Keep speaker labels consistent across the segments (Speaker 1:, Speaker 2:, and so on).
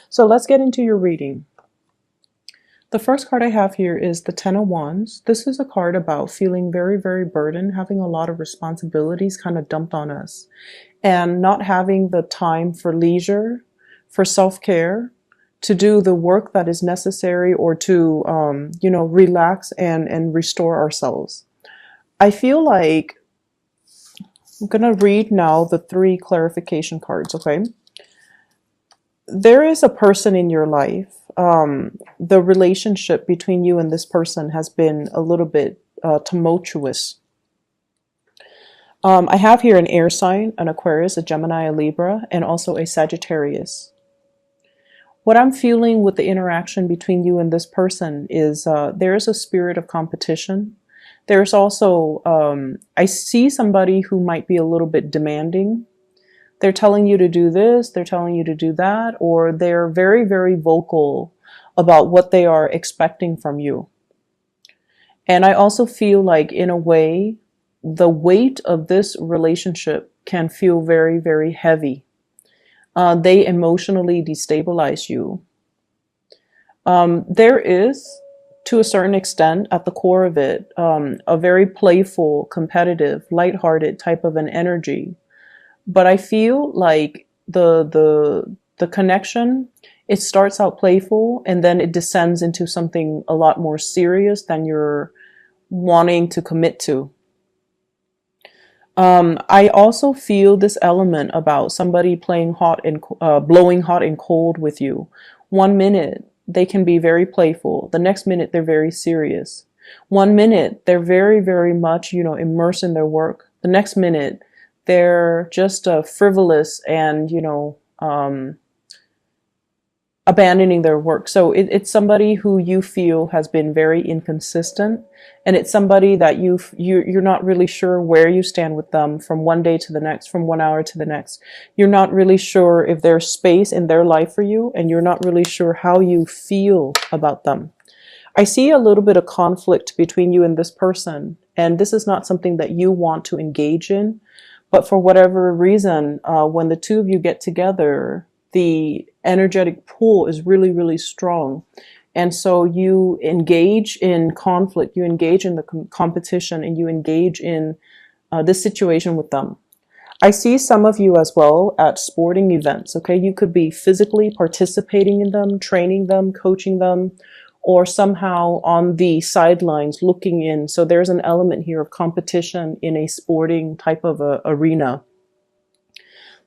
Speaker 1: So let's get into your reading. The first card I have here is the Ten of Wands. This is a card about feeling very, very burdened, having a lot of responsibilities kind of dumped on us, and not having the time for leisure, for self-care, to do the work that is necessary, or to, relax and restore ourselves. I feel like I'm going to read now the 3 clarification cards, okay? There is a person in your life. The relationship between you and this person has been a little bit tumultuous. I have here an air sign, an Aquarius, a Gemini, a Libra, and also a Sagittarius. What I'm feeling with the interaction between you and this person is there is a spirit of competition. There's also, I see somebody who might be a little bit demanding. They're telling you to do this, they're telling you to do that, or they're very, very vocal about what they are expecting from you. And I also feel like, in a way, the weight of this relationship can feel very, very heavy. They emotionally destabilize you. There is, to a certain extent, at the core of it, a very playful, competitive, lighthearted type of an energy. But I feel like the connection, it starts out playful and then it descends into something a lot more serious than you're wanting to commit to. I also feel this element about somebody playing hot and blowing hot and cold with you. One minute they can be very playful. The next minute they're very serious. One minute they're very, very much, immersed in their work. The next minute they're just frivolous and, abandoning their work. So it's somebody who you feel has been very inconsistent, and it's somebody that you're not really sure where you stand with them from one day to the next, from 1 hour to the next. You're not really sure if there's space in their life for you, and you're not really sure how you feel about them. I see a little bit of conflict between you and this person, and this is not something that you want to engage in, but for whatever reason, when the two of you get together, the energetic pull is really, really strong. And so you engage in conflict, you engage in the competition, and you engage in this situation with them. I see some of you as well at sporting events, okay? You could be physically participating in them, training them, coaching them, or somehow on the sidelines looking in. So there's an element here of competition in a sporting type of arena.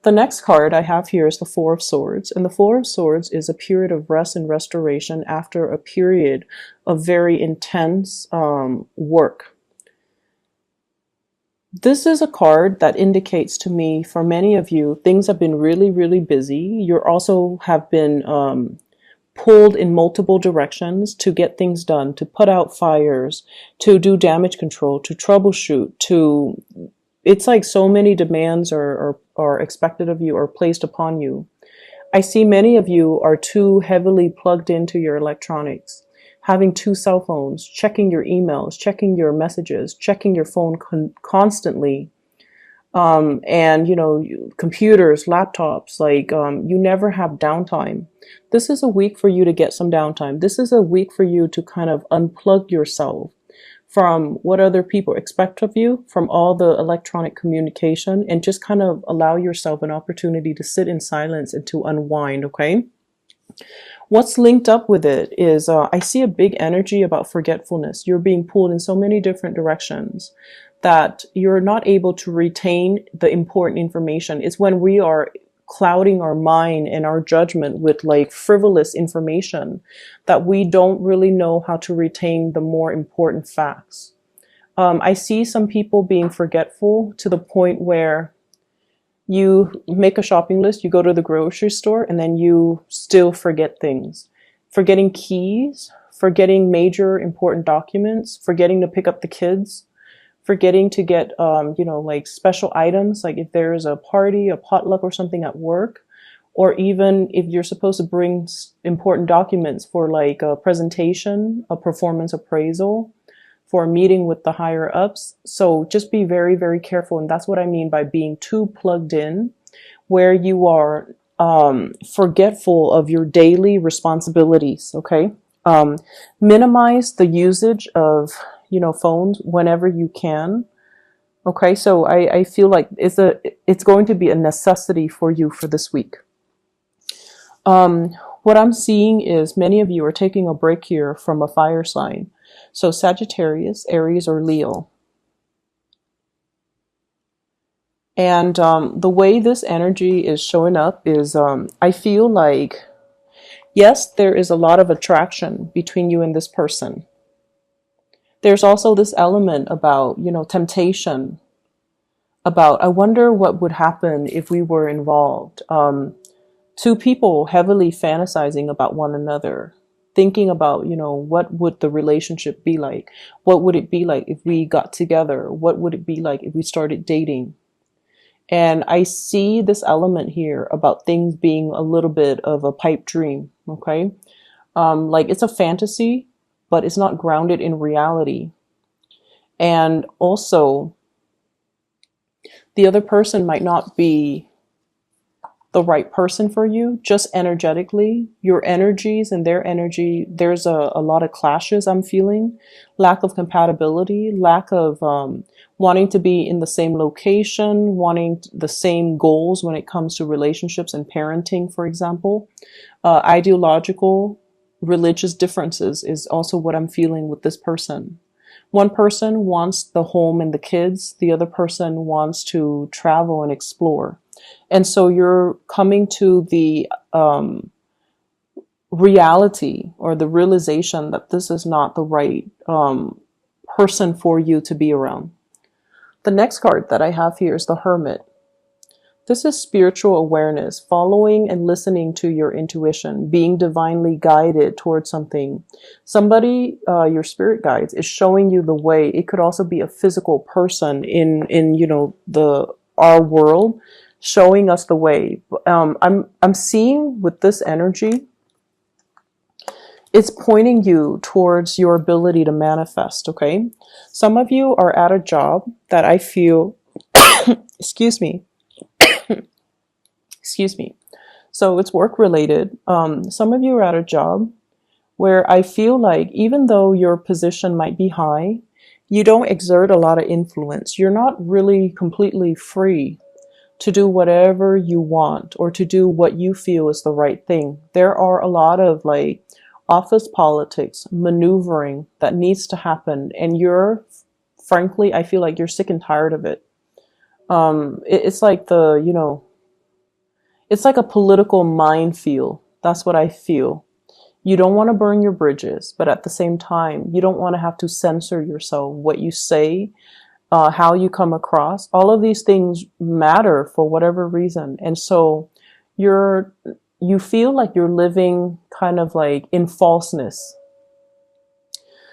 Speaker 1: The next card I have here is the Four of Swords, and the Four of Swords is a period of rest and restoration after a period of very intense work. This is a card that indicates to me, for many of you, things have been really, really busy. You also have been pulled in multiple directions to get things done, to put out fires, to do damage control, to troubleshoot, it's like so many demands are expected of you or placed upon you. I see many of you are too heavily plugged into your electronics, having 2 cell phones, checking your emails, checking your messages, checking your phone constantly. And computers, laptops, you never have downtime. This is a week for you to get some downtime. This is a week for you to kind of unplug yourself from what other people expect of you, from all the electronic communication, and just kind of allow yourself an opportunity to sit in silence and to unwind, okay? What's linked up with it is I see a big energy about forgetfulness. You're being pulled in so many different directions that you're not able to retain the important information. It's when we are clouding our mind and our judgment with frivolous information that we don't really know how to retain the more important facts. I see some people being forgetful to the point where you make a shopping list, you go to the grocery store, and then you still forget things. Forgetting keys, forgetting major important documents, forgetting to pick up the kids, forgetting to get, special items, like if there's a party, a potluck or something at work, or even if you're supposed to bring important documents for a presentation, a performance appraisal, for a meeting with the higher ups. So just be very, very careful. And that's what I mean by being too plugged in, where you are forgetful of your daily responsibilities. Okay. Um, Minimize the usage of, phones whenever you can. Okay. So I feel like it's going to be a necessity for you for this week. What I'm seeing is many of you are taking a break here from a fire sign. So Sagittarius, Aries, or Leo. And the way this energy is showing up is I feel like, yes, there is a lot of attraction between you and this person. There's also this element about, temptation, about, I wonder what would happen if we were involved. Two people heavily fantasizing about one another, thinking about, what would the relationship be like? What would it be like if we got together? What would it be like if we started dating? And I see this element here about things being a little bit of a pipe dream. Okay. Like it's a fantasy, but it's not grounded in reality. And also, the other person might not be the right person for you, just energetically. Your energies and their energy, there's a lot of clashes I'm feeling, lack of compatibility, lack of wanting to be in the same location, wanting the same goals when it comes to relationships and parenting, for example. Ideological, religious differences is also what I'm feeling with this person. One person wants the home and the kids. The other person wants to travel and explore. And so you're coming to the reality or the realization that this is not the right person for you to be around. The next card that I have here is the Hermit. This is spiritual awareness, following and listening to your intuition, being divinely guided towards something. Somebody, your spirit guides, is showing you the way. It could also be a physical person in our world, showing us the way. I'm seeing with this energy, it's pointing you towards your ability to manifest. Okay, some of you are at a job that I feel, excuse me. Excuse me. So it's work related. Some of you are at a job where I feel like even though your position might be high, you don't exert a lot of influence. You're not really completely free to do whatever you want or to do what you feel is the right thing. There are a lot of like office politics, maneuvering that needs to happen. And frankly, I feel like you're sick and tired of it. It's like it's like a political minefield. That's what I feel. You don't want to burn your bridges, but at the same time, you don't want to have to censor yourself, what you say, how you come across. All of these things matter for whatever reason. And so you feel like you're living kind of like in falseness.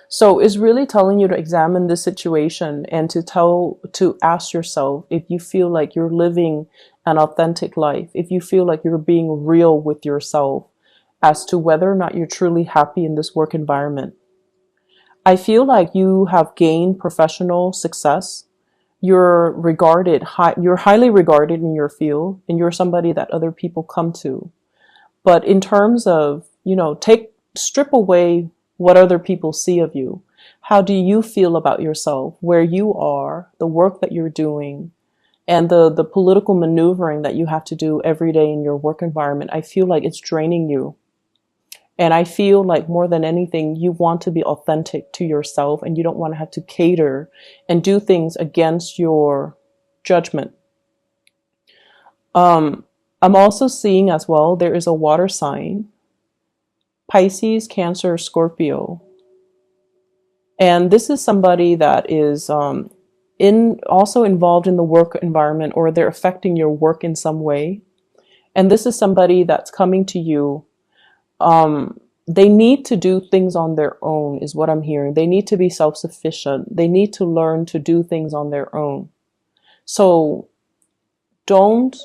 Speaker 1: So it's really telling you to examine this situation and to ask yourself if you feel like you're living an authentic life, if you feel like you're being real with yourself as to whether or not you're truly happy in this work environment. I feel like you have gained professional success. You're highly regarded in your field, and you're somebody that other people come to. But in terms of, strip away what other people see of you. How do you feel about yourself, where you are, the work that you're doing, and the political maneuvering that you have to do every day in your work environment? I feel like it's draining you. And I feel like more than anything, you want to be authentic to yourself and you don't want to have to cater and do things against your judgment. I'm also seeing as well, there is a water sign, Pisces, Cancer, Scorpio. And this is somebody that is also involved in the work environment, or they're affecting your work in some way. And this is somebody that's coming to you. They need to do things on their own is what I'm hearing. They need to be self-sufficient. They need to learn to do things on their own. So don't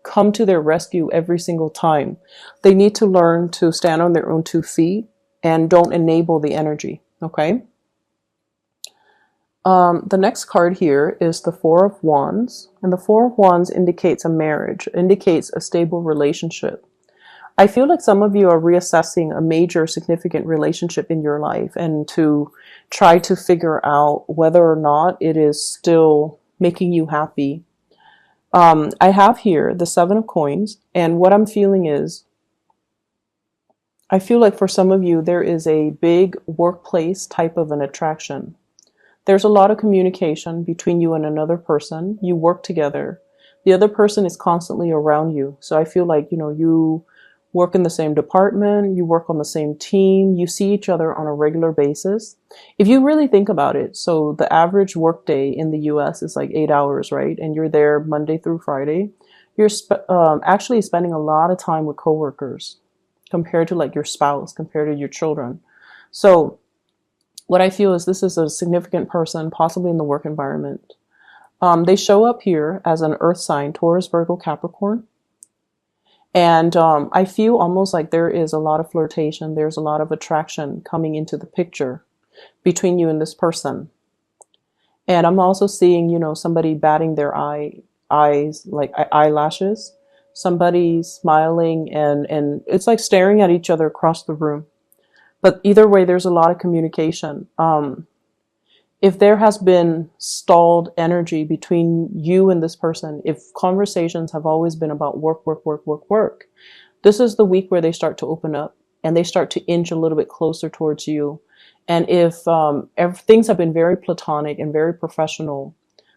Speaker 1: come to their rescue every single time. They need to learn to stand on their own 2 feet and don't enable the energy. Okay. The next card here is the Four of Wands, and the Four of Wands indicates a marriage, indicates a stable relationship. I feel like some of you are reassessing a major significant relationship in your life and to try to figure out whether or not it is still making you happy. I have here the Seven of Coins, and what I'm feeling is, I feel like for some of you, there is a big workplace type of an attraction. There's a lot of communication between you and another person. You work together. The other person is constantly around you. So I feel like, you work in the same department, you work on the same team, you see each other on a regular basis. If you really think about it, so the average workday in the US is like 8 hours, right? And you're there Monday through Friday. You're actually spending a lot of time with coworkers compared to like your spouse, compared to your children. So what I feel is this is a significant person, possibly in the work environment. They show up here as an earth sign, Taurus, Virgo, Capricorn. And I feel almost like there is a lot of flirtation. There's a lot of attraction coming into the picture between you and this person. And I'm also seeing, somebody batting their eyes, like eyelashes. Somebody smiling and it's like staring at each other across the room. But either way, there's a lot of communication. If there has been stalled energy between you and this person, if conversations have always been about work, this is the week where they start to open up and they start to inch a little bit closer towards you. And if things have been very platonic and very professional,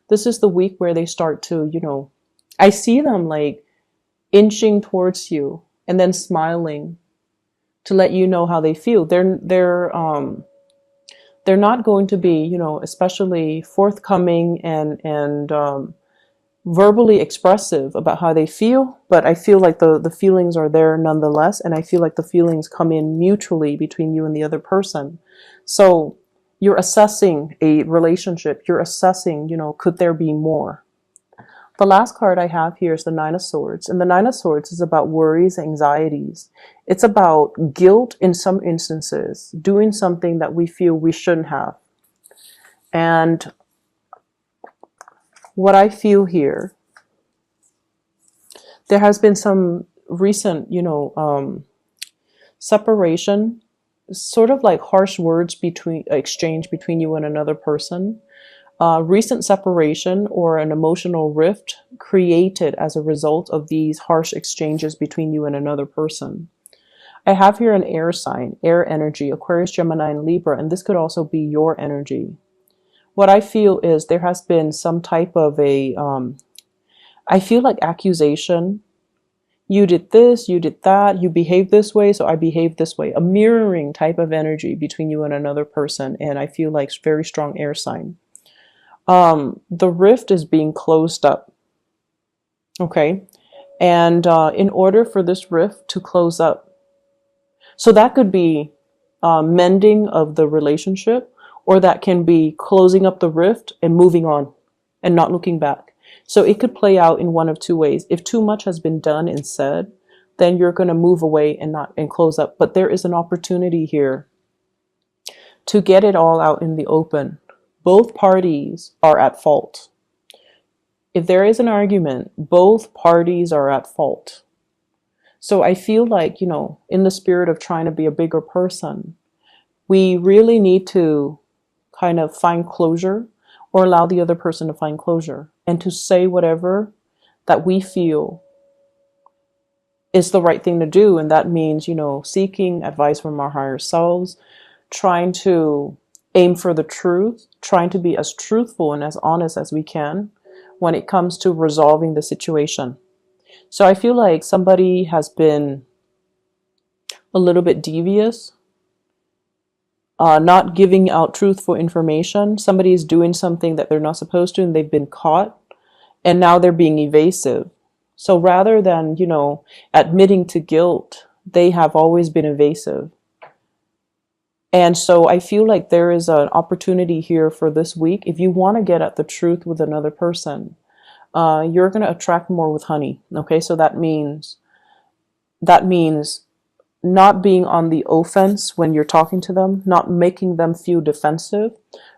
Speaker 1: this is the week where they start to, I see them like inching towards you and then smiling to let you know how they feel. They're not going to be, especially forthcoming and verbally expressive about how they feel, but I feel like the feelings are there nonetheless, and I feel like the feelings come in mutually between you and the other person. So you're assessing a relationship. You're assessing, could there be more? The last card I have here is the Nine of Swords. And the Nine of Swords is about worries, anxieties. It's about guilt in some instances, doing something that we feel we shouldn't have. And what I feel here, there has been some recent, separation, sort of like harsh words exchange between you and another person. Recent separation or an emotional rift created as a result of these harsh exchanges between you and another person. I have here an air sign, air energy, Aquarius, Gemini, and Libra, and this could also be your energy. What I feel is there has been some type of I feel like accusation. You did this, you did that, you behaved this way, so I behaved this way. A mirroring type of energy between you and another person, and I feel like very strong air sign. The rift is being closed up. Okay. And in order for this rift to close up, so that could be mending of the relationship, or that can be closing up the rift and moving on and not looking back. So it could play out in one of two ways. If too much has been done and said, then you're going to move away and close up. But there is an opportunity here to get it all out in the open. Both parties are at fault. If there is an argument, both parties are at fault. So I feel like, in the spirit of trying to be a bigger person, we really need to kind of find closure or allow the other person to find closure and to say whatever that we feel is the right thing to do. And that means, seeking advice from our higher selves, trying to aim for the truth, trying to be as truthful and as honest as we can when it comes to resolving the situation. So I feel like somebody has been a little bit devious, not giving out truthful information. Somebody is doing something that they're not supposed to and they've been caught, and now they're being evasive. So rather than, admitting to guilt, they have always been evasive. And so I feel like there is an opportunity here for this week. If you want to get at the truth with another person, you're going to attract more with honey. Okay, so that means not being on the offense when you're talking to them, not making them feel defensive,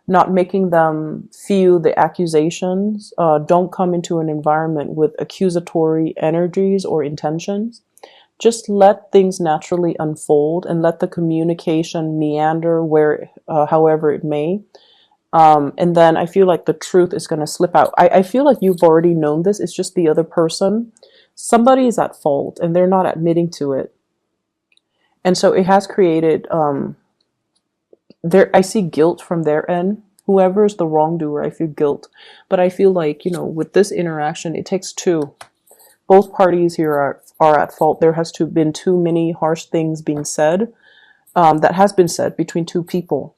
Speaker 1: not making them feel the accusations. Don't come into an environment with accusatory energies or intentions. Just let things naturally unfold and let the communication meander where, however it may. And then I feel like the truth is going to slip out. I feel like you've already known this. It's just the other person. Somebody is at fault and they're not admitting to it. And so it has created, I see guilt from their end. Whoever is the wrongdoer, I feel guilt. But I feel like, with this interaction, it takes two. Both parties here are at fault. There has been too many harsh things being said, that has been said between two people.